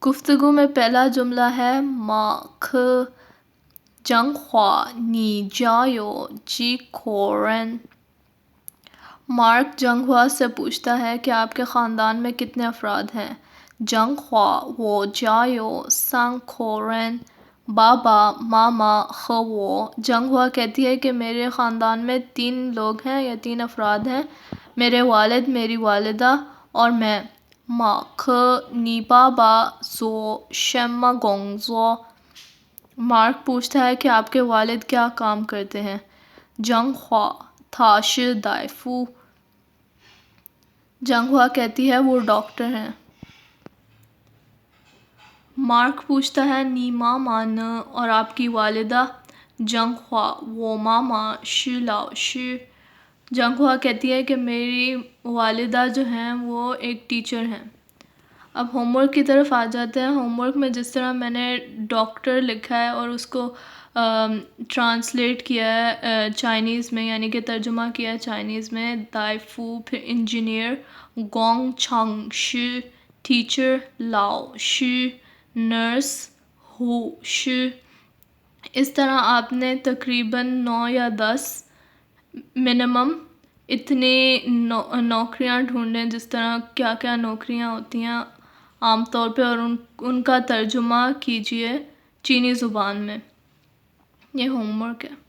گفتگو میں پہلا جملہ ہے مارک جنگخوا نی جایو جی کورن۔ مارک جنگخوا سے پوچھتا ہے کہ آپ کے خاندان میں کتنے افراد ہیں۔ جنگخوا وہ جایو سان کورن، بابا، ماما، خو۔ جنگخوا کہتی ہے کہ میرے خاندان میں 3 لوگ ہیں یا 3 افراد ہیں، میرے والد، میری والدہ اور میں۔ مارک نی بابا زو شنما گونگزو۔ مارک پوچھتا ہے کہ آپ کے والد کیا کام کرتے ہیں۔ جنگخوا تا شی دائی فو۔ جنگخوا کہتی ہے وہ ڈاکٹر ہیں۔ مارک پوچھتا ہے نی ماما نے اور آپ کی والدہ۔ جنگخوا وہ ماما شی لاؤ شی۔ جنگخوا کہتی ہے کہ میری والدہ جو ہیں وہ ایک ٹیچر ہیں۔ اب ہوم ورک کی طرف آ جاتے ہیں۔ ہوم ورک میں جس طرح میں نے ڈاکٹر لکھا ہے اور اس کو ٹرانسلیٹ کیا ہے چائنیز میں، یعنی کہ ترجمہ کیا ہے چائنیز میں، دائی فو، پھر انجینئر، گونگ چھانگ شی، ٹیچر، لاؤ شی، نرس، ہو شی۔ اس طرح آپ نے تقریباً 9 یا 10 منیمم اتنی نوکریاں ڈھونڈیں، جس طرح کیا کیا نوکریاں ہوتی ہیں عام طور پہ، اور ان کا ترجمہ کیجئے چینی زبان میں۔ یہ ہوم ورک ہے۔